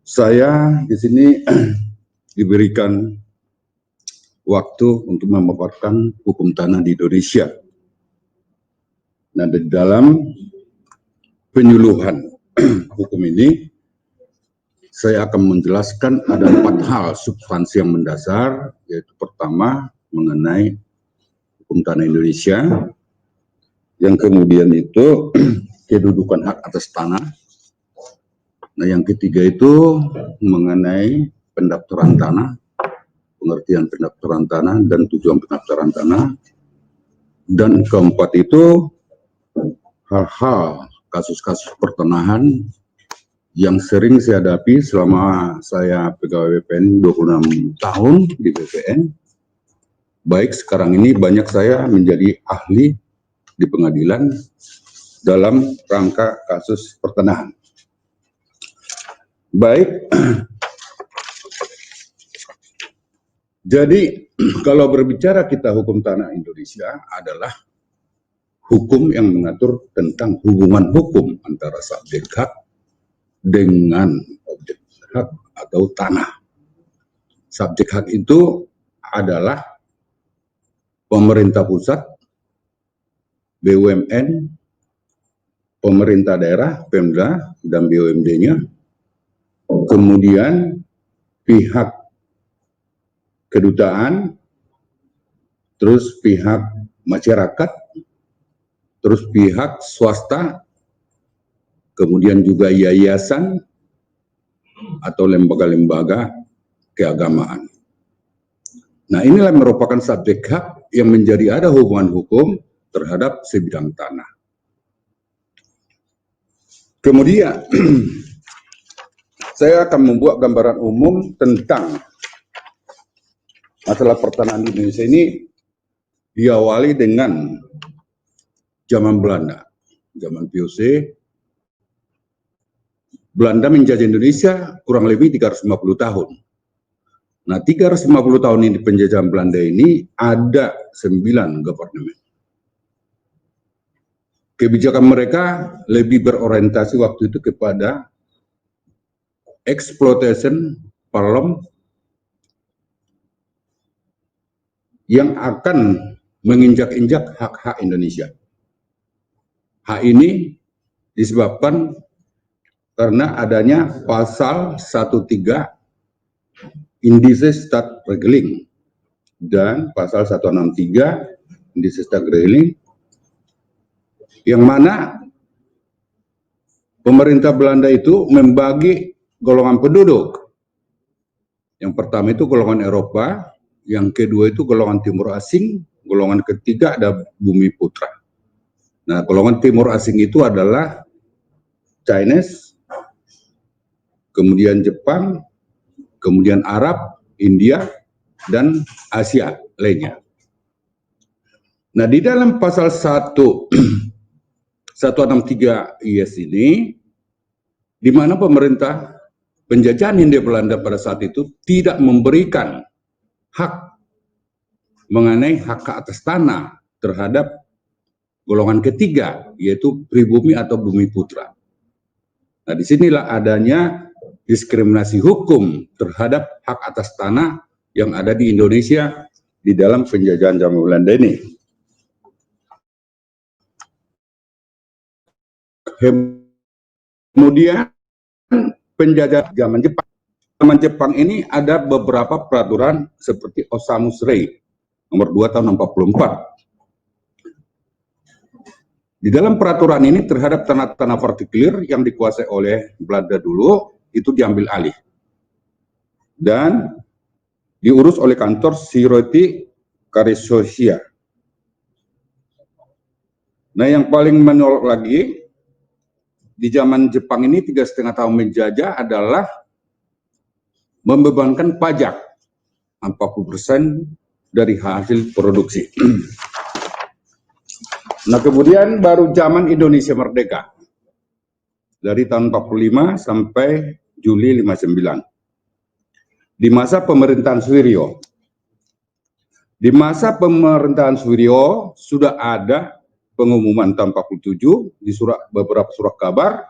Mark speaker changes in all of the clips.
Speaker 1: Saya di sini diberikan waktu untuk memaparkan hukum tanah di Indonesia. Nah, di dalam penyuluhan hukum ini, saya akan menjelaskan ada 4 hal substansi yang mendasar, yaitu pertama mengenai hukum tanah Indonesia, yang kemudian itu kedudukan hak atas tanah. Nah, yang ketiga itu mengenai pendaftaran tanah, pengertian pendaftaran tanah dan tujuan pendaftaran tanah. Dan keempat itu hal-hal kasus-kasus pertanahan yang sering saya hadapi selama saya pegawai BPN 26 tahun di BPN. Baik sekarang ini banyak saya menjadi ahli di pengadilan dalam rangka kasus pertanahan. Baik, jadi kalau berbicara kita hukum tanah Indonesia adalah hukum yang mengatur tentang hubungan hukum antara subjek hak dengan objek hak atau tanah. Subjek hak itu adalah pemerintah pusat, BUMN, pemerintah daerah, Pemda, dan BUMD-nya, kemudian pihak kedutaan, terus pihak masyarakat, terus pihak swasta, kemudian juga yayasan atau lembaga-lembaga keagamaan. Nah, inilah merupakan subjek hak yang menjadi ada hubungan hukum terhadap sebidang tanah. Kemudian, saya akan membuat gambaran umum tentang masalah pertanahan di Indonesia ini diawali dengan zaman Belanda, zaman VOC. Belanda menjajah Indonesia kurang lebih 350 tahun. Nah, 350 tahun ini penjajahan Belanda ini ada 9 government. Kebijakan mereka lebih berorientasi waktu itu kepada exploitation palm yang akan menginjak-injak hak-hak Indonesia. Hak ini disebabkan karena adanya pasal 13 Indices Start Regling dan pasal 163 Indices Start Regling, yang mana pemerintah Belanda itu membagi golongan penduduk. Yang pertama itu golongan Eropa, yang kedua itu golongan timur asing, golongan ketiga ada bumi putra. Nah, golongan timur asing itu adalah Chinese, kemudian Jepang, kemudian Arab, India, dan Asia lainnya. Nah, di dalam pasal 163 IS ini, di mana pemerintah penjajahan Hindia Belanda pada saat itu tidak memberikan hak mengenai hak atas tanah terhadap golongan ketiga, yaitu pribumi atau bumi putra. Nah, disinilah adanya diskriminasi hukum terhadap hak atas tanah yang ada di Indonesia di dalam penjajahan zaman Belanda ini. Kemudian penjajah zaman Jepang. Zaman Jepang ini ada beberapa peraturan seperti Osamus Rei nomor 2 tahun 64. Di dalam peraturan ini terhadap tanah-tanah partikulir yang dikuasai oleh Belanda dulu itu diambil alih dan diurus oleh kantor Siroti Karisosia. Nah, yang paling menolak lagi di zaman Jepang ini 3,5 tahun menjajah adalah membebankan pajak 40% dari hasil produksi. Nah, kemudian baru zaman Indonesia merdeka dari tahun 45 sampai Juli 59. Di masa pemerintahan Suwiryo. Di masa pemerintahan Suwiryo sudah ada pengumuman tahun 47 di beberapa surat kabar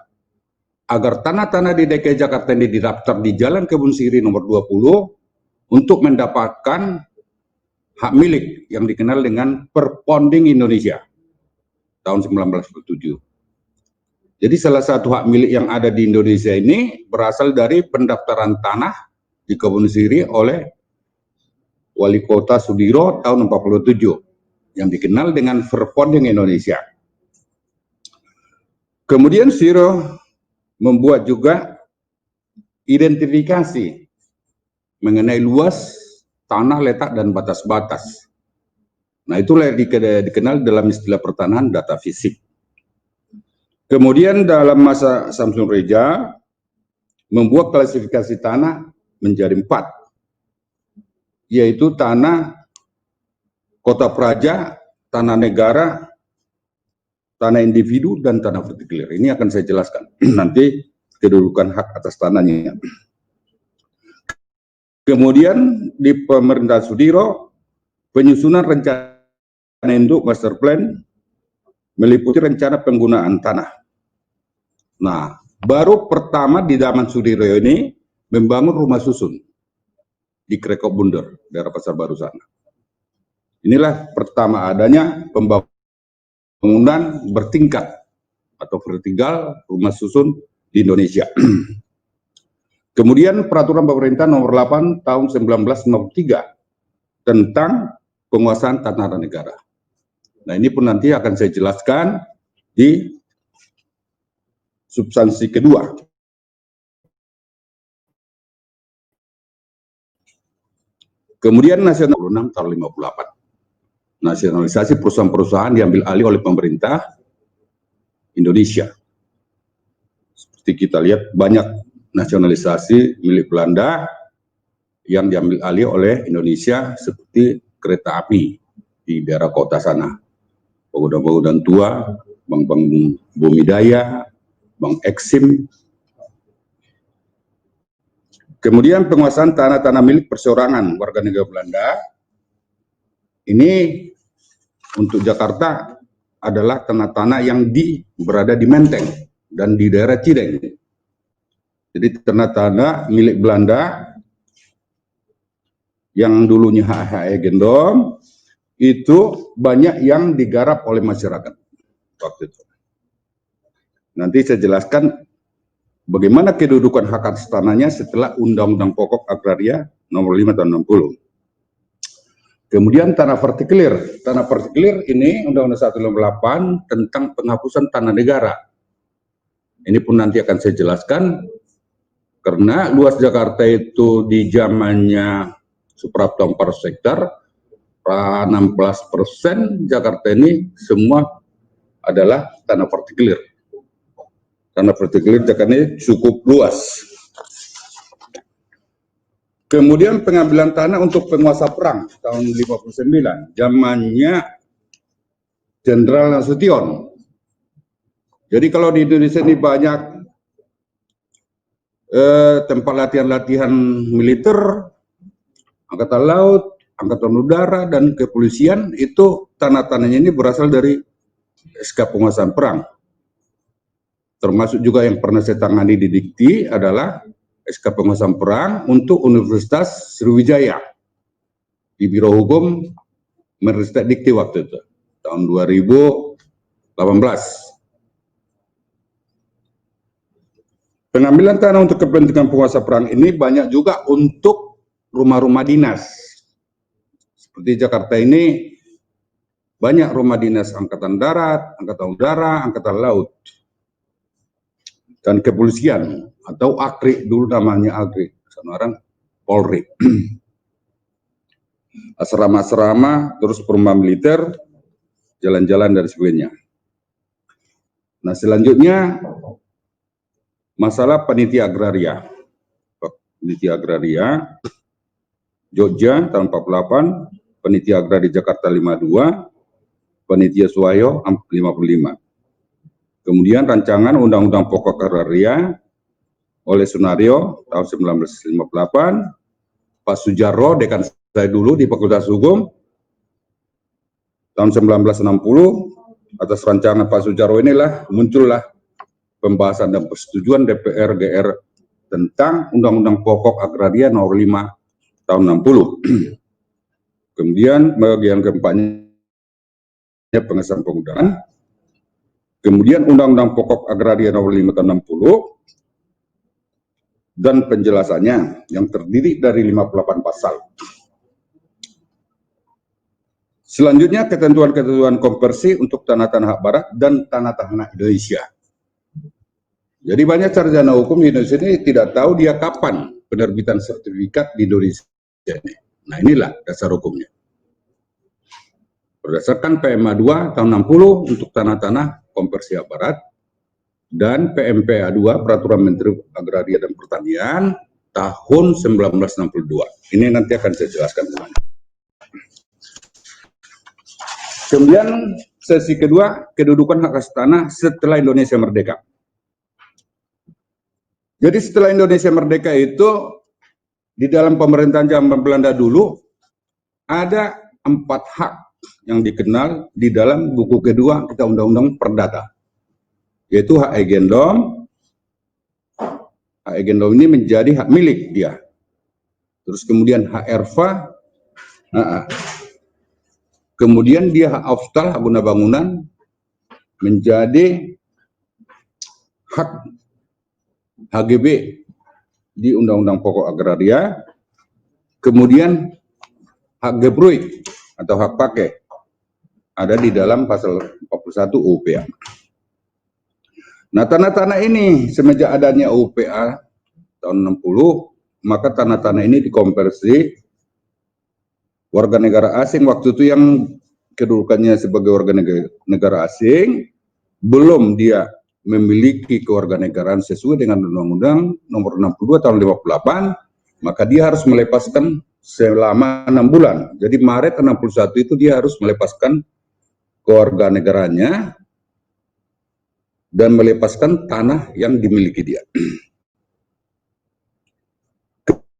Speaker 1: agar tanah-tanah di DKI Jakarta ini didaftar di Jalan Kebun Siri nomor 20 untuk mendapatkan hak milik yang dikenal dengan Perponding Indonesia tahun 1947. Jadi salah satu hak milik yang ada di Indonesia ini berasal dari pendaftaran tanah di Kebun Siri oleh Wali Kota Sudiro tahun 47 yang dikenal dengan Perponding Indonesia. Kemudian Sudiro membuat juga identifikasi mengenai luas, tanah, letak, dan batas-batas. Nah, itulah yang dikenal dalam istilah pertanahan data fisik. Kemudian dalam masa Samsun Reja membuat klasifikasi tanah menjadi 4, yaitu tanah kota praja, tanah negara, tanah individu, dan tanah partikuler. Ini akan saya jelaskan nanti kedudukan hak atas tanahnya. Kemudian di pemerintahan Sudiro, penyusunan rencana induk master plan meliputi rencana penggunaan tanah. Nah, baru pertama di zaman Sudiro ini membangun rumah susun di Krekop Bunder, daerah Pasar Baru sana. Inilah pertama adanya pembangunan bertingkat atau vertikal rumah susun di Indonesia. Kemudian peraturan pemerintah nomor 8 tahun 1993 tentang penguasaan tanah dan negara. Nah, ini pun nanti akan saya jelaskan di substansi kedua. Kemudian nasional 6 tahun 58. Nasionalisasi perusahaan-perusahaan diambil alih oleh pemerintah Indonesia. Seperti kita lihat banyak nasionalisasi milik Belanda yang diambil alih oleh Indonesia seperti kereta api di daerah kota sana, bangunan-bangunan tua, Bank Bumidaya, Bank Eksim. Kemudian penguasaan tanah-tanah milik perseorangan warga negara Belanda. Ini untuk Jakarta adalah tanah-tanah yang berada di Menteng dan di daerah Cideng. Jadi tanah-tanah milik Belanda yang dulunya HHE Gendom itu banyak yang digarap oleh masyarakat waktu itu. Nanti saya jelaskan bagaimana kedudukan hak atas tanahnya setelah Undang-Undang Pokok Agraria nomor 5 tahun 60. Kemudian tanah partikuler. Tanah partikuler ini Undang-Undang 158 tentang penghapusan tanah negara. Ini pun nanti akan saya jelaskan. Karena luas Jakarta itu di zamannya Suprapto 4 hektar, 16% Jakarta ini semua adalah tanah partikuler. Tanah partikuler Jakarta ini cukup luas. Kemudian pengambilan tanah untuk penguasa perang tahun 59, zamannya Jenderal Nasution. Jadi kalau di Indonesia ini banyak tempat latihan-latihan militer, angkatan laut, angkatan udara, dan kepolisian, itu tanah-tanahnya ini berasal dari SK penguasaan perang. Termasuk juga yang pernah saya tangani di Dikti adalah SK penguasaan perang untuk Universitas Sriwijaya di Biro Hukum Universitas Dikti waktu itu, tahun 2018. Pengambilan tanah untuk kepentingan penguasa perang ini banyak juga untuk rumah-rumah dinas. Seperti Jakarta ini banyak rumah dinas Angkatan Darat, Angkatan Udara, Angkatan Laut, dan kepolisian atau AKRI, dulu namanya AKRI, sekarang Polri. Asrama-asrama, terus perumahan militer, jalan-jalan dan sebagainya. Nah, selanjutnya masalah panitia agraria. Panitia agraria Jogja tahun 48, panitia agraria Jakarta 52, panitia Suwayo 55. Kemudian rancangan Undang-Undang Pokok Agraria oleh Sunario tahun 1958, Pak Sujarwo, dekan saya dulu di Fakultas Hukum, tahun 1960, atas rancangan Pak Sujarwo inilah muncullah pembahasan dan persetujuan DPR GR tentang Undang-Undang Pokok Agraria Nomor 5 Tahun 60. Kemudian bagian keempatnya pengesahan pengundangan. Kemudian Undang-Undang Pokok Agraria Nomor 5 Tahun 60 dan penjelasannya yang terdiri dari 58 pasal. Selanjutnya ketentuan-ketentuan konversi untuk tanah-tanah hak barat dan tanah-tanah Indonesia. Jadi banyak sarjana hukum di Indonesia ini tidak tahu dia kapan penerbitan sertifikat di Indonesia ini. Nah, inilah dasar hukumnya. Berdasarkan PMA 2 tahun 60 untuk tanah-tanah konversi hak barat dan PMPA 2 Peraturan Menteri Agraria dan Pertanian tahun 1962. Ini nanti akan saya jelaskan semuanya. Kemudian sesi kedua, kedudukan hak atas tanah setelah Indonesia merdeka. Jadi setelah Indonesia merdeka itu di dalam pemerintahan zaman Belanda dulu ada 4 hak yang dikenal di dalam buku kedua kita Undang-Undang Perdata, yaitu hak eigendom. Hak eigendom ini menjadi hak milik dia. Terus kemudian hak erfa, kemudian dia hak auftal, hak guna bangunan, menjadi hak HGB di Undang-Undang Pokok Agraria, kemudian hak gebruik atau hak pakai ada di dalam pasal 41 UPA. Nah, tanah-tanah ini semenjak adanya UPA tahun 60, maka tanah-tanah ini dikonversi warga negara asing waktu itu yang kedudukannya sebagai warga negara asing, belum dia memiliki kewarganegaraan sesuai dengan Undang-Undang Nomor 62 Tahun 58, maka dia harus melepaskan selama 6 bulan. Jadi Maret 61 itu dia harus melepaskan kewarganegaraannya dan melepaskan tanah yang dimiliki dia.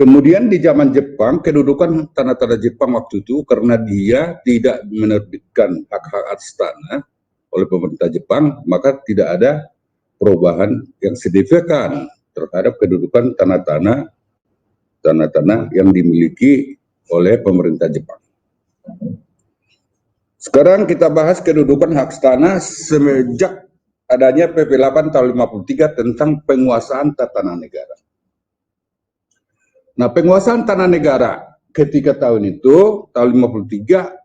Speaker 1: Kemudian di zaman Jepang, kedudukan tanah-tanah Jepang waktu itu karena dia tidak menerbitkan hak-hak atas tanah oleh pemerintah Jepang, maka tidak ada perubahan yang signifikan terhadap kedudukan tanah-tanah yang dimiliki oleh pemerintah Jepang. Sekarang kita bahas kedudukan hak tanah semenjak adanya PP 8 tahun 53 tentang penguasaan tanah negara. Nah, penguasaan tanah negara ketika tahun itu, tahun 53,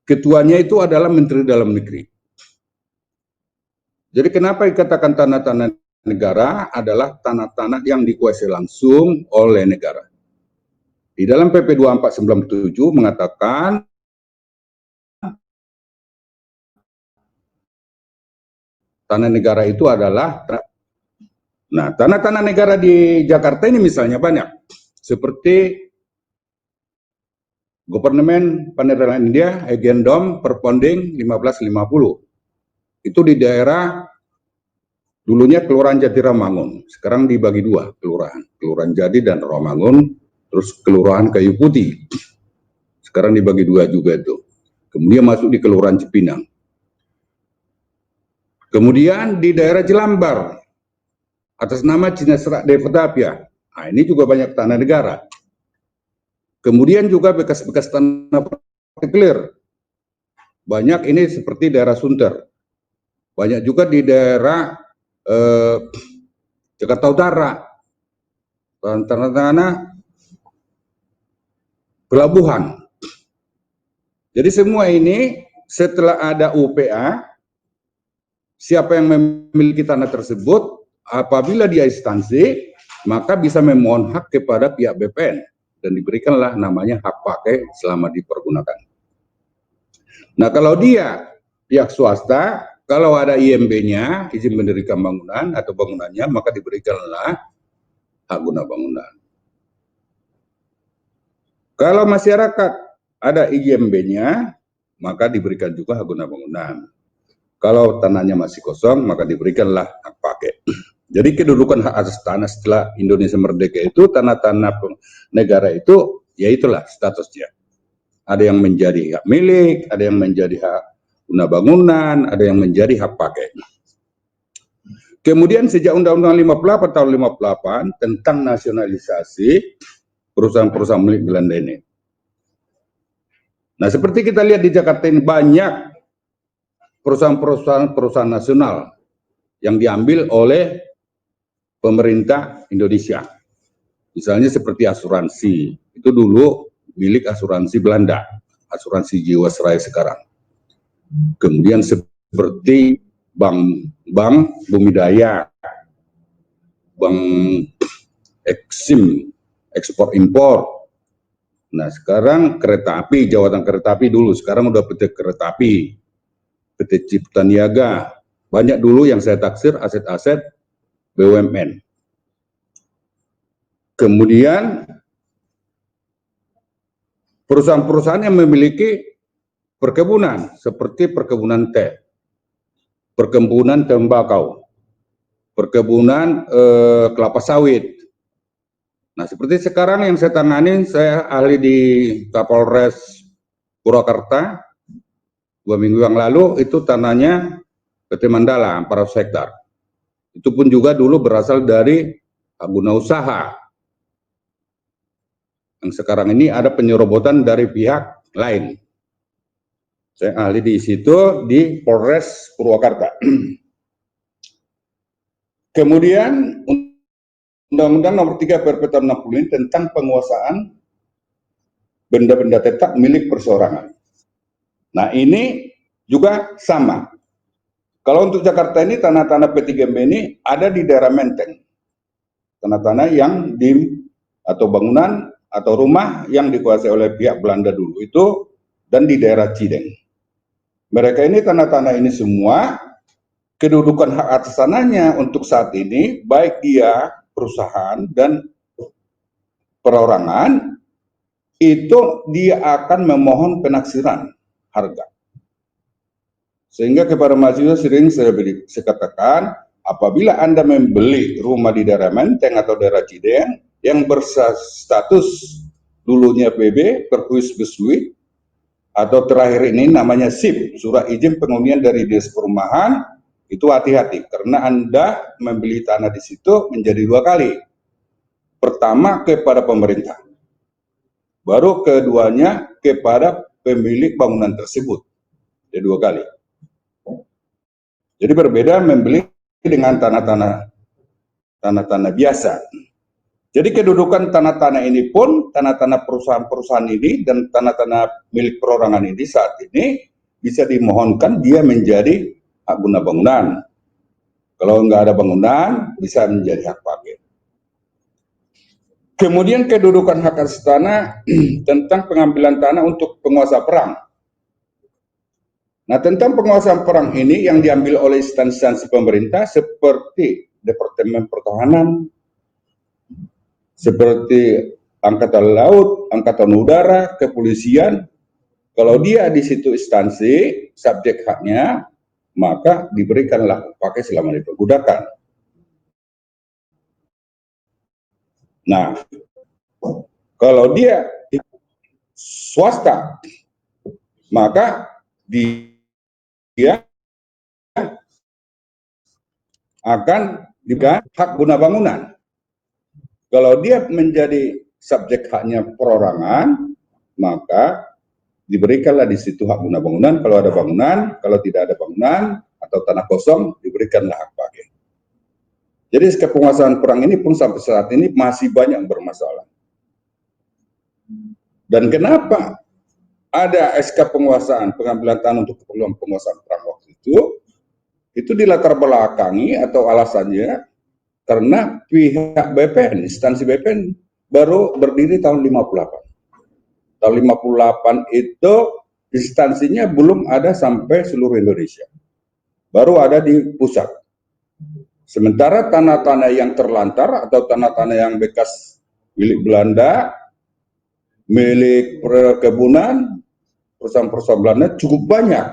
Speaker 1: ketuanya itu adalah Menteri Dalam Negeri. Jadi kenapa dikatakan tanah-tanah negara adalah tanah-tanah yang dikuasai langsung oleh negara. Di dalam PP 2497 mengatakan tanah negara itu adalah, nah, tanah-tanah negara di Jakarta ini misalnya banyak, seperti Government Penerimaan India, Eigendom Perponding 1550. Itu di daerah dulunya Kelurahan Jatiramangun, sekarang dibagi 2 kelurahan, Kelurahan Jadi dan Rawamangun, terus Kelurahan Kayu Putih, sekarang dibagi 2 juga itu. Kemudian masuk di Kelurahan Cipinang. Kemudian di daerah Jelambar, atas nama Cinesrak Devatapia, nah ini juga banyak tanah negara. Kemudian juga bekas-bekas tanah partikelir, banyak ini seperti daerah Sunter. Banyak juga di daerah Jakarta Utara, tanah-tanah pelabuhan. Jadi semua ini setelah ada UPA, siapa yang memiliki tanah tersebut, apabila dia instansi, maka bisa memohon hak kepada pihak BPN dan diberikanlah namanya hak pakai selama dipergunakan. Nah, kalau dia pihak swasta, kalau ada IMB-nya, izin mendirikan bangunan atau bangunannya, maka diberikanlah hak guna bangunan. Kalau masyarakat ada IMB-nya, maka diberikan juga hak guna bangunan. Kalau tanahnya masih kosong, maka diberikanlah hak pakai. Jadi kedudukan hak atas tanah setelah Indonesia merdeka itu, tanah-tanah negara itu, ya itulah statusnya. Ada yang menjadi hak milik, ada yang menjadi hak guna bangunan, ada yang menjadi hak pakai. Kemudian sejak Undang-Undang 58 tahun 58 tentang nasionalisasi perusahaan-perusahaan milik Belanda ini. Nah, seperti kita lihat di Jakarta ini banyak perusahaan nasional yang diambil oleh pemerintah Indonesia. Misalnya seperti asuransi, itu dulu milik asuransi Belanda, asuransi Jiwasraya sekarang. Kemudian seperti Bank Bumidaya, Bank Eksim, ekspor impor. Nah, sekarang kereta api, Jawatan Kereta Api dulu, sekarang udah PT Kereta Api, PT Cipta Niaga. Banyak dulu yang saya taksir aset-aset BUMN. Kemudian perusahaan-perusahaan yang memiliki perkebunan seperti perkebunan teh, perkebunan tembakau, perkebunan kelapa sawit. Nah, seperti sekarang yang saya tangani, saya ahli di Kapolres Purwakarta 2 minggu yang lalu, itu tanahnya PT Mandala 400 hektar. Itu pun juga dulu berasal dari guna usaha. Yang sekarang ini ada penyerobotan dari pihak lain. Saya ahli di situ di Polres Purwakarta. Kemudian Undang-Undang Nomor 3 Tahun 60 ini tentang penguasaan benda-benda tetap milik perseorangan. Nah, ini juga sama. Kalau untuk Jakarta ini tanah-tanah P3MB ini ada di daerah Menteng. Tanah-tanah yang atau bangunan atau rumah yang dikuasai oleh pihak Belanda dulu itu, dan di daerah Cideng. Mereka ini tanah-tanah ini semua kedudukan hak atas tanahnya untuk saat ini, baik dia perusahaan dan perorangan, itu dia akan memohon penaksiran harga. Sehingga kepada mahasiswa sering saya katakan, apabila Anda membeli rumah di daerah Menteng atau daerah Cideng yang berstatus dulunya PB, perkuis besui, atau terakhir ini namanya SIP, surat izin penghunian dari Dinas Perumahan, itu hati-hati karena Anda membeli tanah di situ menjadi 2 kali. Pertama kepada pemerintah, baru keduanya kepada pemilik bangunan tersebut. Jadi 2 kali. Jadi berbeda membeli dengan tanah-tanah biasa. Jadi kedudukan tanah-tanah ini pun, tanah-tanah perusahaan-perusahaan ini dan tanah-tanah milik perorangan ini saat ini bisa dimohonkan dia menjadi hak guna bangunan. Kalau nggak ada bangunan, bisa menjadi hak pakai. Kemudian kedudukan hak atas tanah tentang pengambilan tanah untuk penguasa perang. Nah, tentang penguasaan perang ini yang diambil oleh instansi pemerintah seperti Departemen Pertahanan, seperti Angkatan Laut, Angkatan Udara, Kepolisian. Kalau dia di situ instansi subjek haknya, maka diberikanlah pakai selama dipergunakan. Nah, kalau dia swasta, maka dia akan diberikan hak guna bangunan. Kalau dia menjadi subjek haknya perorangan, maka diberikanlah di situ hak guna bangunan kalau ada bangunan, kalau tidak ada bangunan atau tanah kosong diberikanlah hak pakai. Jadi penguasaan perang ini pun sampai saat ini masih banyak bermasalah. Dan kenapa ada SK penguasaan pengambilan tanah untuk keperluan penguasaan perang waktu itu dilatar belakangi atau alasannya karena pihak BPN, instansi BPN baru berdiri tahun 58. Tahun 58 itu instansinya belum ada sampai seluruh Indonesia. Baru ada di pusat. Sementara tanah-tanah yang terlantar atau tanah-tanah yang bekas milik Belanda, milik perkebunan, perusahaan-perusahaan Belanda cukup banyak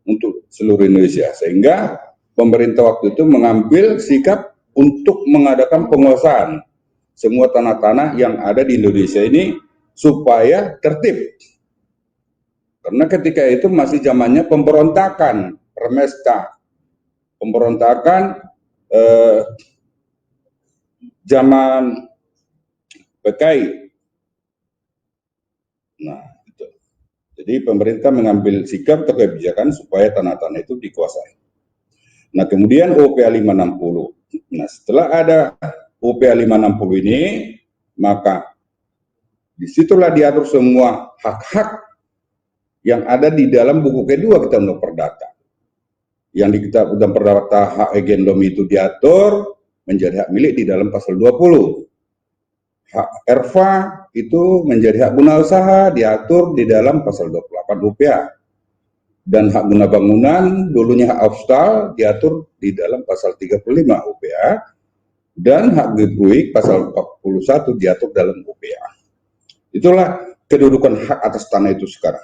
Speaker 1: untuk seluruh Indonesia. Sehingga pemerintah waktu itu mengambil sikap untuk mengadakan penguasaan semua tanah-tanah yang ada di Indonesia ini supaya tertib. Karena ketika itu masih zamannya pemberontakan, Permesta, pemberontakan zaman PKI. Nah, itu. Jadi pemerintah mengambil sikap atau kebijakan supaya tanah-tanah itu dikuasai. Nah, kemudian UPA 560. Nah, setelah ada UPA 560 ini, maka disitulah diatur semua hak-hak yang ada di dalam buku kedua Kitab Undang Perdata. Yang di Kitab Undang Perdata hak agendom itu diatur menjadi hak milik di dalam pasal 20. Hak erfa itu menjadi hak guna usaha diatur di dalam pasal 28 UPA. Dan hak guna bangunan, dulunya hak aufstal, diatur di dalam pasal 35 UPA. Dan hak gebruik pasal 41 diatur dalam UPA. Itulah kedudukan hak atas tanah itu sekarang.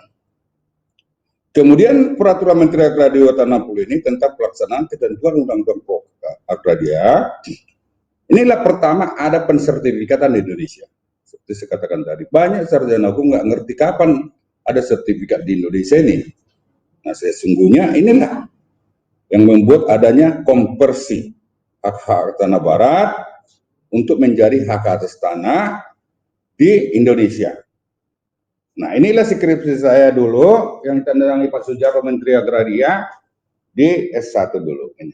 Speaker 1: Kemudian Peraturan Menteri Agraria Tahun 60 ini tentang pelaksanaan ketentuan Undang-Undang Agraria. Inilah pertama ada pensertifikatan di Indonesia. Seperti saya katakan tadi, banyak sarjana hukum nggak ngerti kapan ada sertifikat di Indonesia ini. Nah, sesungguhnya inilah yang membuat adanya konversi hak-hak tanah barat untuk menjadi hak atas tanah di Indonesia. Nah, inilah skripsi saya dulu yang ditandangani Pak Sudjarwo Menteri Agraria di S1 dulu. Ini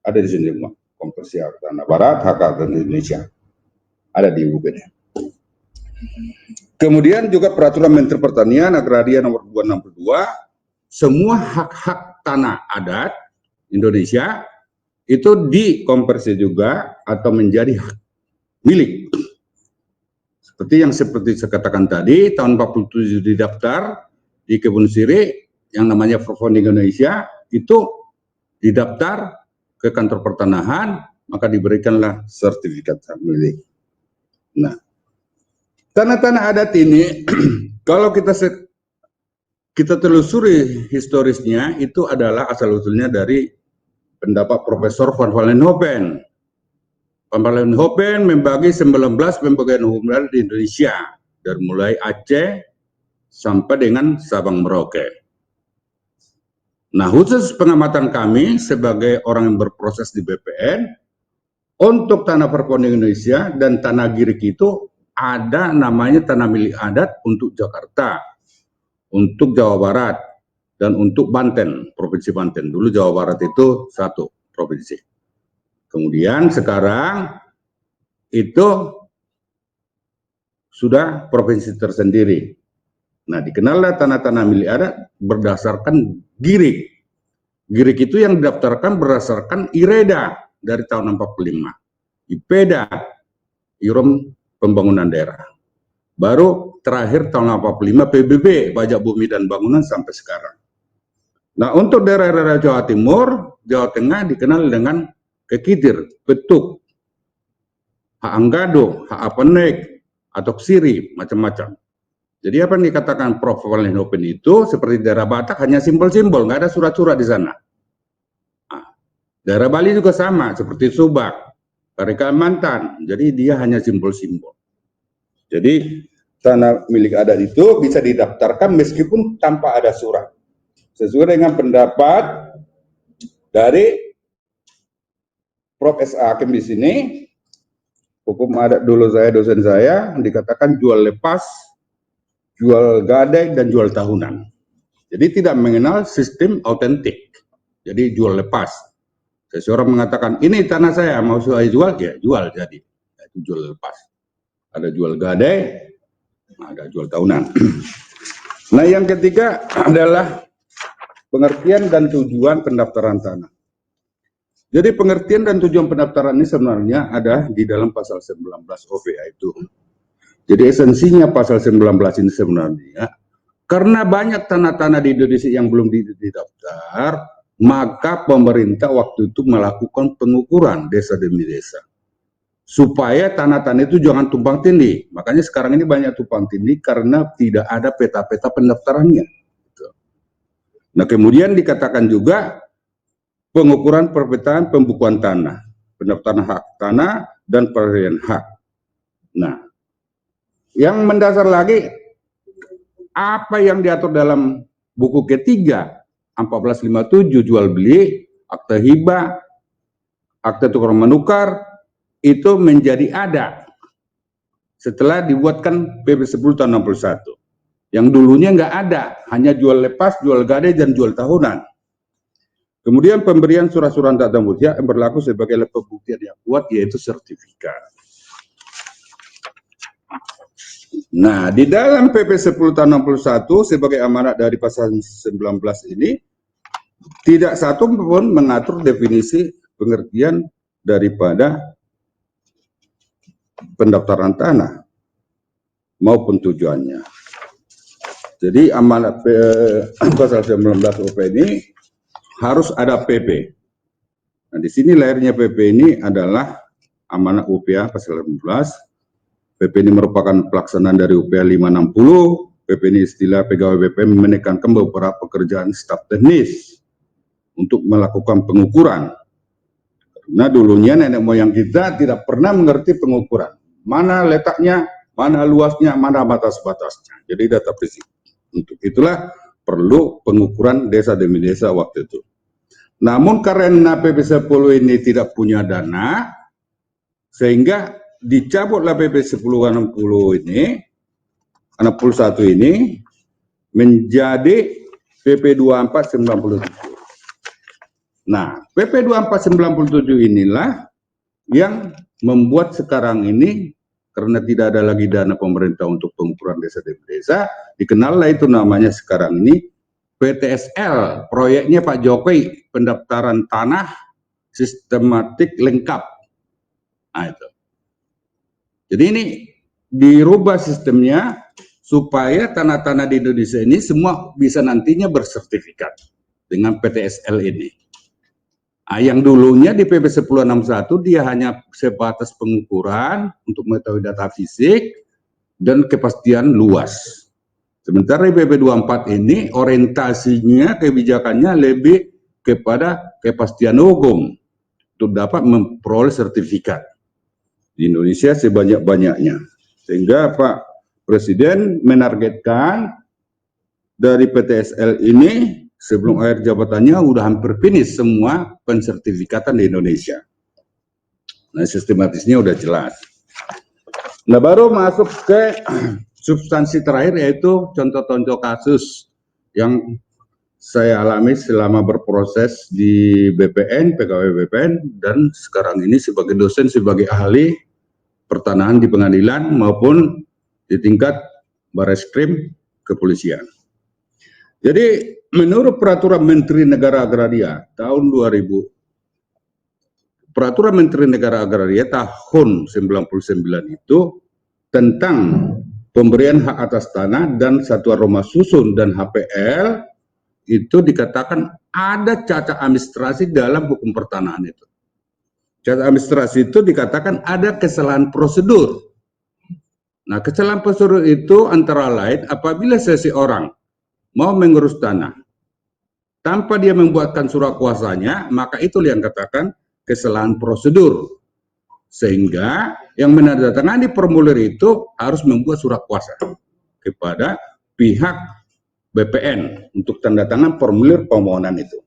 Speaker 1: ada di sini semua. Konversi hak tanah barat, hak atas Indonesia. Ada di bukunya. Kemudian juga Peraturan Menteri Pertanian Agraria nomor 262, semua hak-hak tanah adat Indonesia itu dikonversi juga atau menjadi hak milik. Seperti saya katakan tadi, tahun 47 didaftar di Kebun Sirih yang namanya Perfounding Indonesia, itu didaftar ke kantor pertanahan, maka diberikanlah sertifikat hak milik. Nah, tanah-tanah adat ini, kalau kita telusuri historisnya, itu adalah asal-usulnya dari pendapat Profesor Van Vollenhoven. Van Vollenhoven membagi 19 pembagian hukum adat di Indonesia, dari mulai Aceh sampai dengan Sabang Merauke. Nah, khusus pengamatan kami sebagai orang yang berproses di BPN, untuk tanah Perfounding Indonesia dan tanah Girik itu ada namanya tanah milik adat untuk Jakarta, untuk Jawa Barat, dan untuk Banten, Provinsi Banten. Dulu Jawa Barat itu satu provinsi. Kemudian sekarang itu sudah provinsi tersendiri. Nah, dikenallah tanah-tanah milik adat berdasarkan Girik. Girik itu yang didaftarkan berdasarkan IREDA dari tahun 45. IPEDA, Iuran Pembangunan Daerah. Baru terakhir tahun 45 PBB, Pajak Bumi dan Bangunan sampai sekarang. Nah, untuk daerah-daerah Jawa Timur, Jawa Tengah dikenal dengan Kekitir, Petuk, Hak Anggado, Hak Apenek, atau Siri, macam-macam. Jadi apa yang dikatakan Prof. Vollenhoven itu seperti daerah Batak hanya simbol-simbol, nggak ada surat-surat di sana. Nah, daerah Bali juga sama, seperti Subak, Kalimantan, jadi dia hanya simbol-simbol. Jadi tanah milik adat itu bisa didaftarkan meskipun tanpa ada surat. Sesuai dengan pendapat dari Prof. S.A. Hakim di sini, hukum adat dulu dosen saya, dikatakan jual lepas, jual gadai, dan jual tahunan. Jadi tidak mengenal sistem autentik. Jadi jual lepas. Seseorang mengatakan, ini tanah saya, mau saya jual, ya jual jadi. Itu jual lepas. Ada jual gadai, ada jual tahunan. Nah, yang ketiga adalah pengertian dan tujuan pendaftaran tanah. Jadi pengertian dan tujuan pendaftaran ini sebenarnya ada di dalam pasal 19 OPA itu. Jadi esensinya pasal 19 ini sebenarnya, karena banyak tanah-tanah di Indonesia yang belum didaftar, maka pemerintah waktu itu melakukan pengukuran desa demi desa. Supaya tanah-tanah itu jangan tumpang tindih. Makanya sekarang ini banyak tumpang tindih karena tidak ada peta-peta pendaftarannya. Nah, kemudian dikatakan juga pengukuran perpetaan pembukuan tanah, pendaftaran hak tanah, dan pemberian hak. Nah, yang mendasar lagi, apa yang diatur dalam buku ketiga 1457 jual beli, akta hibah, akte tukar menukar itu menjadi ada setelah dibuatkan PP 10 tahun 61. Yang dulunya nggak ada, hanya jual lepas, jual gade, dan jual tahunan. Kemudian pemberian surat-surat tak mulia yang berlaku sebagai pembuktian yang kuat, yaitu sertifikat. Nah, di dalam PP 10 tahun 61 sebagai amanat dari pasal 19 ini, tidak satu pun mengatur definisi pengertian daripada pendaftaran tanah maupun tujuannya. Jadi amanat pasal 19 UP ini harus ada PP. Nah, di sini lahirnya PP ini adalah amanat UPA pasal 18. PP ini merupakan pelaksanaan dari UPA 560. PP ini istilah pegawai BPN menekankan beberapa pekerjaan staf teknis untuk melakukan pengukuran. Nah, dulunya nenek moyang kita tidak pernah mengerti pengukuran. Mana letaknya, mana luasnya, mana batas-batasnya. Jadi data fisik. Untuk itulah perlu pengukuran desa demi desa waktu itu. Namun karena PP 10 ini tidak punya dana, sehingga dicabutlah PP 10 ini, 61 ini, menjadi PP 24 97. Nah, PP 24 97 inilah yang membuat sekarang ini, karena tidak ada lagi dana pemerintah untuk pengukuran desa demi desa, dikenallah itu namanya sekarang ini PTSL, proyeknya Pak Jokowi, pendaftaran tanah sistematik lengkap. Nah, itu. Jadi ini dirubah sistemnya supaya tanah-tanah di Indonesia ini semua bisa nantinya bersertifikat dengan PTSL ini. Nah, yang dulunya di PP 1061 dia hanya sebatas pengukuran untuk mengetahui data fisik dan kepastian luas. Sementara di PP 24 ini orientasinya, kebijakannya lebih kepada kepastian hukum untuk dapat memperoleh sertifikat di Indonesia sebanyak-banyaknya. Sehingga Pak Presiden menargetkan dari PTSL ini sebelum akhir jabatannya udah hampir finish semua pensertifikatan di Indonesia. Nah, sistematisnya udah jelas. Nah, baru masuk ke substansi terakhir, yaitu contoh-contoh kasus yang saya alami selama berproses di BPN, pegawai BPN, dan sekarang ini sebagai dosen, sebagai ahli pertanahan di pengadilan maupun di tingkat Barreskrim kepolisian. Jadi menurut Peraturan Menteri Negara Agraria tahun 2000, Peraturan Menteri Negara Agraria tahun 99 itu tentang pemberian hak atas tanah dan satuan rumah susun dan HPL, itu dikatakan ada cacat administrasi dalam hukum pertanahan itu. Cacat administrasi itu dikatakan ada kesalahan prosedur. Nah, kesalahan prosedur itu antara lain apabila seseorang mau mengurus tanah tanpa dia membuatkan surat kuasanya, maka itu yang katakan kesalahan prosedur. Sehingga yang menandatangani formulir itu harus membuat surat kuasa kepada pihak BPN untuk tanda tangan formulir permohonan itu.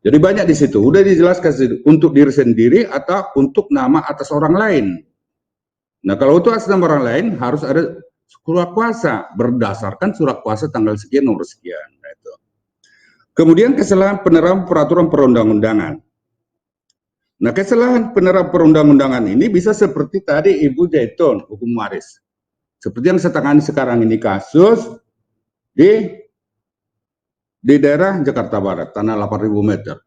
Speaker 1: Jadi banyak di situ, udah dijelaskan untuk diri sendiri atau untuk nama atas orang lain. Nah, kalau untuk atas nama orang lain harus ada surat kuasa berdasarkan surat kuasa tanggal sekian nomor sekian. Nah, itu. Kemudian kesalahan penerapan peraturan perundang-undangan. Nah, kesalahan penerapan perundang-undangan ini bisa seperti tadi Ibu Jaiton, hukum waris. Seperti yang saya tangani sekarang ini kasus di daerah Jakarta Barat, tanah 8.000 meter.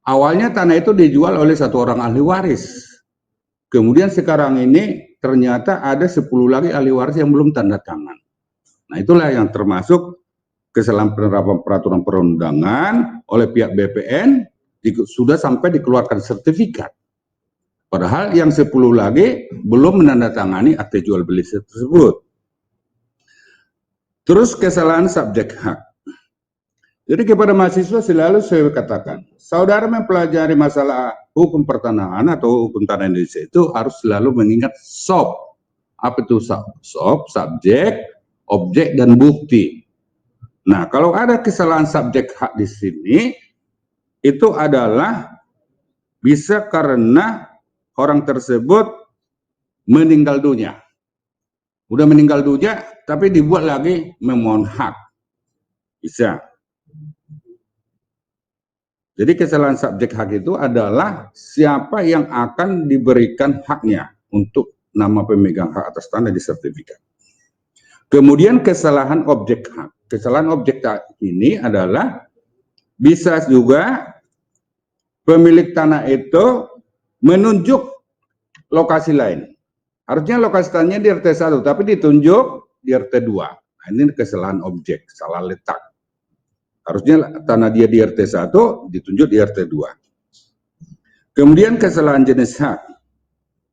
Speaker 1: Awalnya tanah itu dijual oleh satu orang ahli waris. Kemudian sekarang ini ternyata ada 10 lagi ahli waris yang belum tanda tangan. Nah, itulah yang termasuk kesalahan penerapan peraturan perundangan oleh pihak BPN, sudah sampai dikeluarkan sertifikat. Padahal yang 10 lagi belum menandatangani akte jual beli tersebut. Terus kesalahan subjek hak. Jadi kepada mahasiswa selalu saya katakan, saudara mempelajari masalah hukum pertanahan atau hukum tanah Indonesia itu harus selalu mengingat SOP. Apa itu SOP? Subjek, objek, dan bukti. Nah, kalau ada kesalahan subjek hak di sini, itu adalah bisa karena orang tersebut meninggal dunia. Udah meninggal dunia, tapi dibuat lagi memohon hak. Bisa. Jadi kesalahan subjek hak itu adalah siapa yang akan diberikan haknya untuk nama pemegang hak atas tanah di sertifikat. Kemudian kesalahan objek hak. Kesalahan objek hak ini adalah bisa juga pemilik tanah itu menunjuk lokasi lain. Harusnya lokasi tanahnya di RT 1, tapi ditunjuk di RT 2. Nah, ini kesalahan objek, salah letak. Harusnya tanah dia di RT 1, ditunjuk di RT 2. Kemudian kesalahan jenis hak.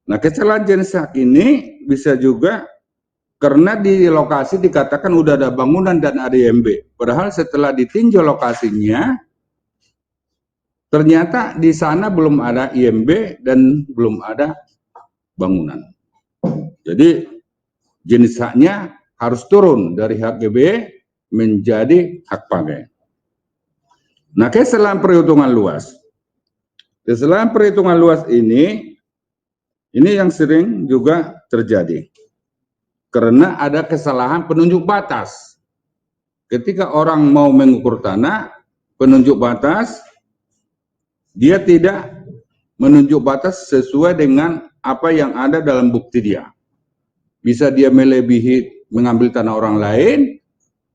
Speaker 1: Nah, kesalahan jenis hak ini bisa juga karena di lokasi dikatakan udah ada bangunan dan ada IMB. Padahal setelah ditinjau lokasinya, ternyata di sana belum ada IMB dan belum ada bangunan. Jadi jenis haknya harus turun dari hak GB menjadi hak pakai. Nah, kesalahan perhitungan luas. Kesalahan perhitungan luas ini yang sering juga terjadi. Karena ada kesalahan penunjuk batas. Ketika orang mau mengukur tanah, penunjuk batas, dia tidak menunjuk batas sesuai dengan apa yang ada dalam bukti dia. Bisa dia melebihi mengambil tanah orang lain,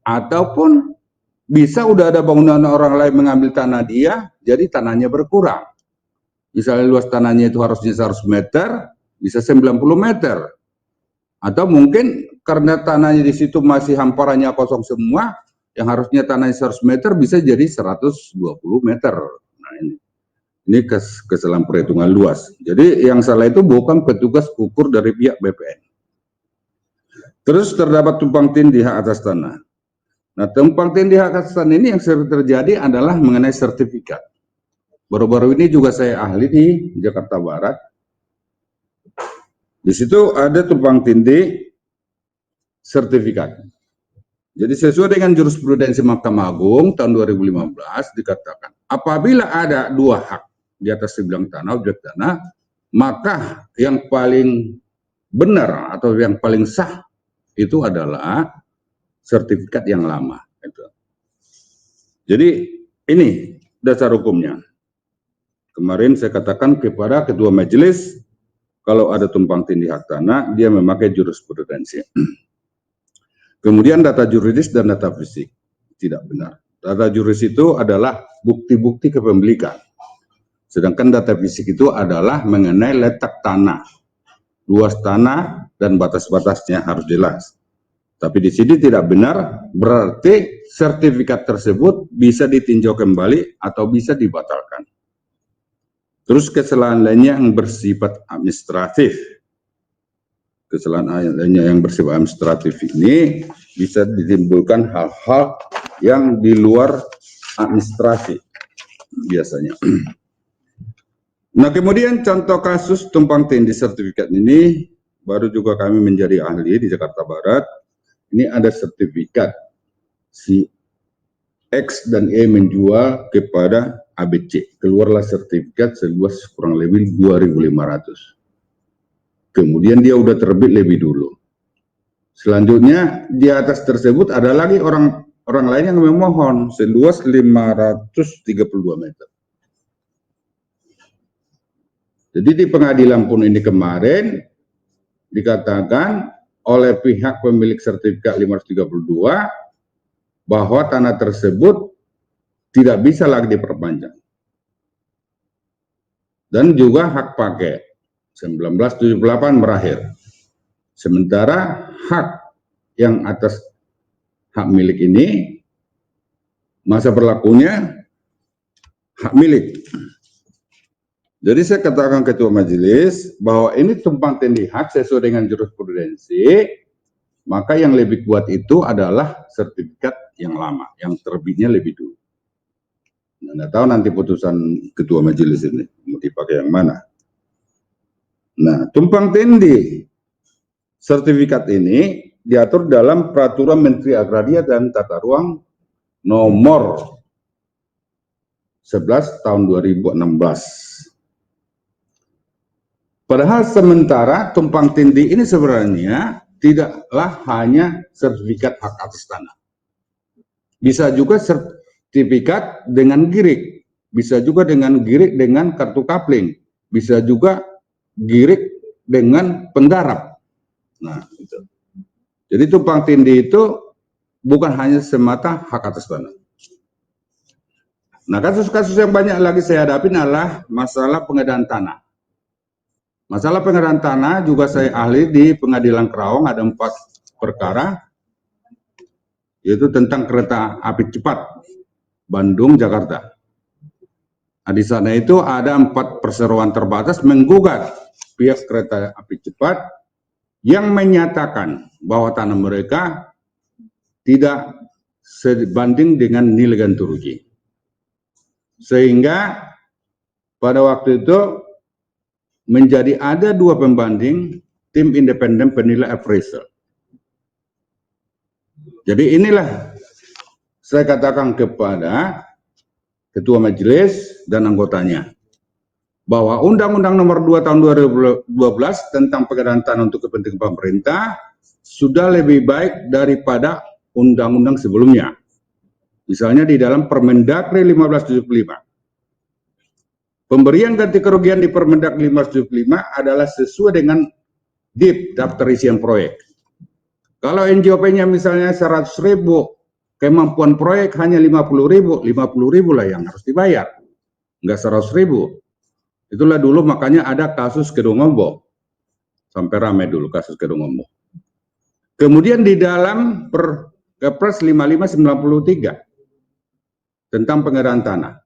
Speaker 1: ataupun bisa udah ada bangunan orang lain mengambil tanah dia, jadi tanahnya berkurang. Misalnya luas tanahnya itu harusnya 100 meter, bisa 90 meter. Atau mungkin karena tanahnya di situ masih hamparannya kosong semua, yang harusnya tanahnya 100 meter bisa jadi 120 meter. Nah, ini kesalahan perhitungan luas. Jadi yang salah itu bukan petugas ukur dari pihak BPN. Terus terdapat tumpang tindih hak atas tanah. Nah, tumpang tindih hak atas tanah ini yang sering terjadi adalah mengenai sertifikat. Baru-baru ini juga saya ahli di Jakarta Barat. Di situ ada tumpang tindih sertifikat. Jadi sesuai dengan jurisprudensi Mahkamah Agung tahun 2015 dikatakan, apabila ada dua hak di atas sebidang tanah, objek tanah, maka yang paling benar atau yang paling sah itu adalah sertifikat yang lama. Jadi ini dasar hukumnya. Kemarin saya katakan kepada ketua majelis, kalau ada tumpang tindih hak tanah, dia memakai jurisprudensi. Kemudian data juridis dan data fisik. Tidak benar. Data juridis itu adalah bukti-bukti kepemilikan. Sedangkan data fisik itu adalah mengenai letak tanah. Luas tanah dan batas-batasnya harus jelas. Tapi di sini tidak benar, berarti sertifikat tersebut bisa ditinjau kembali atau bisa dibatalkan. Terus kesalahan lainnya yang bersifat administratif. Kesalahan lainnya yang bersifat administratif ini bisa ditimbulkan hal-hal yang di luar administrasi biasanya. Nah, kemudian contoh kasus tumpang tindih sertifikat ini baru juga kami menjadi ahli di Jakarta Barat. Ini ada sertifikat si X dan E menjual kepada ABC. Keluarlah sertifikat seluas kurang lebih 2.500. Kemudian dia udah terbit lebih dulu. Selanjutnya di atas tersebut ada lagi orang lain yang memohon seluas 532 meter. Jadi di pengadilan pun ini kemarin dikatakan oleh pihak pemilik sertifikat 532 bahwa tanah tersebut tidak bisa lagi diperpanjang. Dan juga hak pakai 1978 berakhir. Sementara hak yang atas hak milik ini masa berlakunya hak milik. Jadi saya katakan ketua majelis bahwa ini tumpang tindih hak sesuai dengan jurisprudensi, maka yang lebih kuat itu adalah sertifikat yang lama, yang terbitnya lebih dulu. Nah, tahu nanti putusan ketua majelis ini mau dipakai yang mana. Nah, tumpang tindih sertifikat ini diatur dalam Peraturan Menteri Agraria dan Tata Ruang nomor 11 tahun 2016. Padahal sementara tumpang tindih ini sebenarnya tidaklah hanya sertifikat hak atas tanah. Bisa juga sertifikat dengan girik, bisa juga dengan girik dengan kartu kapling, bisa juga girik dengan penggarap. Nah, itu. Jadi tumpang tindih itu bukan hanya semata hak atas tanah. Nah, kasus-kasus yang banyak lagi saya hadapin adalah masalah pengadaan tanah. Masalah pengadaan tanah juga saya ahli di Pengadilan Kerawang, ada 4 perkara, yaitu tentang kereta api cepat Bandung Jakarta. Nah, di sana itu ada 4 perseroan terbatas menggugat pihak kereta api cepat yang menyatakan bahwa tanah mereka tidak sebanding dengan nilai ganti rugi. Sehingga pada waktu itu menjadi ada 2 pembanding tim independen penilai appraisal. Jadi inilah saya katakan kepada ketua majelis dan anggotanya bahwa Undang-Undang Nomor 2 Tahun 2012 tentang pengadaan tanah untuk kepentingan pemerintah sudah lebih baik daripada undang-undang sebelumnya. Misalnya di dalam Permendagri 1575. Pemberian ganti kerugian di Permendag 1575 adalah sesuai dengan DIP, daftar isian proyek. Kalau NJOP-nya misalnya 100.000, kemampuan proyek hanya 50.000, 50.000 lah yang harus dibayar, nggak 100.000. Itulah dulu makanya ada kasus Kedungombo, sampai ramai dulu kasus Kedungombo. Kemudian di dalam Kepres 5593 tentang pengadaan tanah,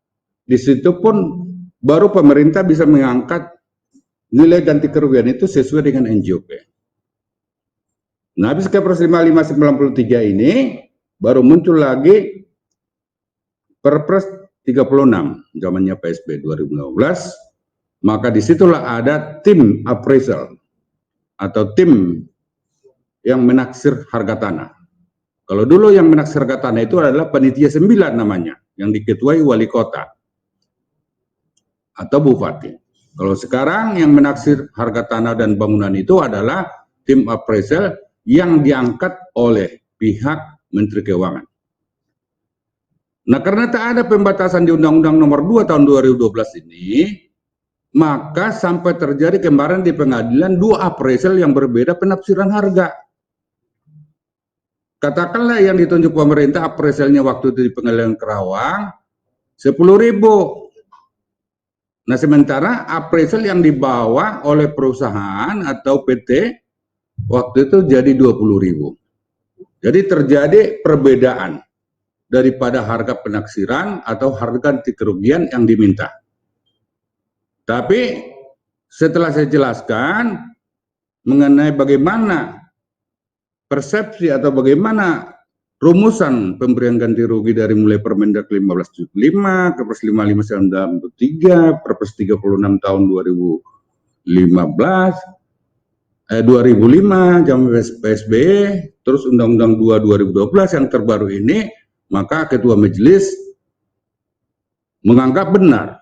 Speaker 1: di situ pun baru pemerintah bisa mengangkat nilai ganti kerugian itu sesuai dengan NJOP. Nah, habis Kepres 5593 ini baru muncul lagi Perpres 36 zamannya PSB 2015, maka disitulah ada tim appraisal atau tim yang menaksir harga tanah. Kalau dulu yang menaksir harga tanah itu adalah Panitia 9 namanya, yang diketuai wali kota atau bupati. Kalau sekarang yang menaksir harga tanah dan bangunan itu adalah tim appraisal yang diangkat oleh pihak Menteri Keuangan. Nah, karena tak ada pembatasan di Undang-Undang Nomor 2 Tahun 2012 ini, maka sampai terjadi kemarin di pengadilan 2 appraisal yang berbeda penafsiran harga. Katakanlah yang ditunjuk pemerintah appraisalnya waktu itu di Pengadilan Kerawang 10.000. Nah, sementara appraisal yang dibawa oleh perusahaan atau PT waktu itu jadi 20.000. Jadi terjadi perbedaan daripada harga penaksiran atau harga ganti kerugian yang diminta. Tapi setelah saya jelaskan mengenai bagaimana persepsi atau bagaimana rumusan pemberian ganti rugi dari mulai Permendag 1575, Kepres 5593, Perpres 36 tahun 2005 zaman PSB, terus Undang-Undang 2 2012 yang terbaru ini, maka Ketua Majelis menganggap benar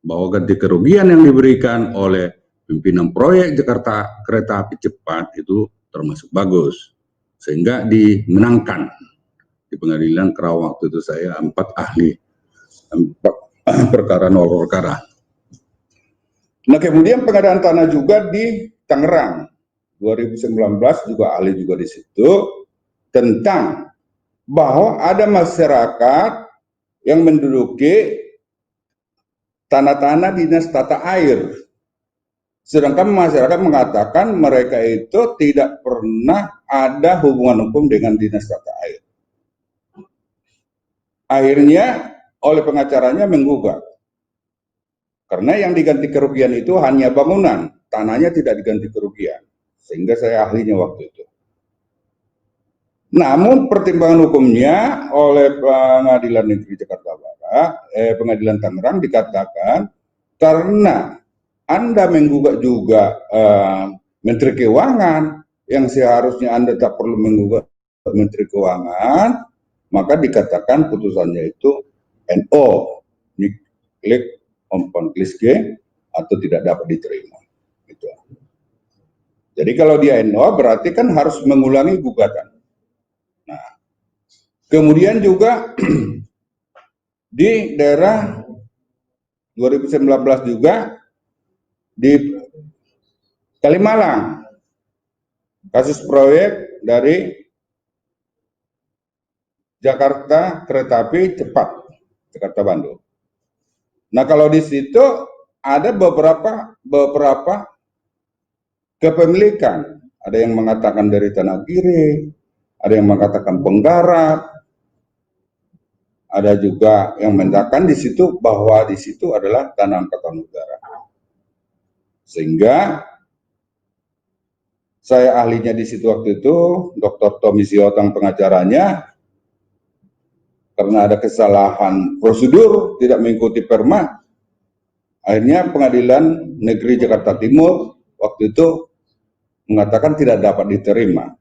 Speaker 1: bahwa ganti kerugian yang diberikan oleh pimpinan proyek Jakarta Kereta Api Cepat itu termasuk bagus, sehingga dimenangkan di Pengadilan Kerawang. Waktu itu saya 4 ahli, 4 perkara 0 perkara. Nah, kemudian pengadaan tanah juga di Tangerang 2019 juga ahli juga di situ tentang bahwa ada masyarakat yang menduduki tanah-tanah dinas tata air, sedangkan masyarakat mengatakan mereka itu tidak pernah ada hubungan hukum dengan dinas tata air. Akhirnya oleh pengacaranya menggugat, karena yang diganti kerugian itu hanya bangunan, tanahnya tidak diganti kerugian, sehingga saya ahlinya waktu itu. Namun pertimbangan hukumnya oleh Pengadilan Negeri Jakarta Barat, Pengadilan Tangerang dikatakan karena Anda menggugat juga Menteri Keuangan, yang seharusnya Anda tak perlu menggugat Menteri Keuangan, maka dikatakan putusannya itu NO, klik ompon klik G, atau tidak dapat diterima. Gitu. Jadi kalau dia NO berarti kan harus mengulangi gugatan. Nah, kemudian juga di daerah 2019 juga di Kalimalang, kasus proyek dari Jakarta Kereta Api Cepat, Jakarta Bandung. Nah, kalau di situ ada beberapa kepemilikan. Ada yang mengatakan dari tanah kiri, ada yang mengatakan penggarap, ada juga yang mengatakan di situ bahwa di situ adalah tanah angkatan udara. Sehingga saya ahlinya di situ waktu itu, Dr. Tommy Siotang pengacaranya, karena ada kesalahan prosedur, tidak mengikuti perma, akhirnya Pengadilan Negeri Jakarta Timur waktu itu mengatakan tidak dapat diterima.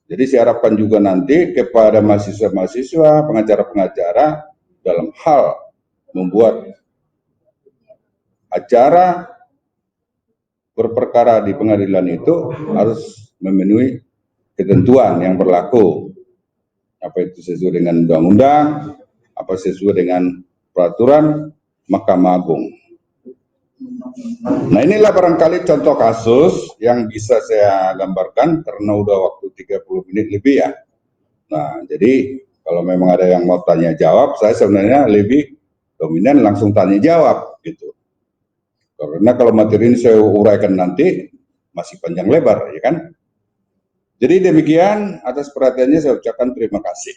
Speaker 1: Jadi saya harapkan juga nanti kepada mahasiswa-mahasiswa, pengacara-pengacara dalam hal membuat acara berperkara di pengadilan itu harus memenuhi ketentuan yang berlaku. Apa itu sesuai dengan undang-undang, apa sesuai dengan peraturan Mahkamah Agung. Nah, inilah barangkali contoh kasus yang bisa saya gambarkan karena udah waktu 30 menit lebih ya. Nah, jadi kalau memang ada yang mau tanya jawab, saya sebenarnya lebih dominan langsung tanya jawab gitu. Karena kalau materi ini saya uraikan nanti masih panjang lebar, ya kan? Jadi demikian, atas perhatiannya saya ucapkan terima kasih.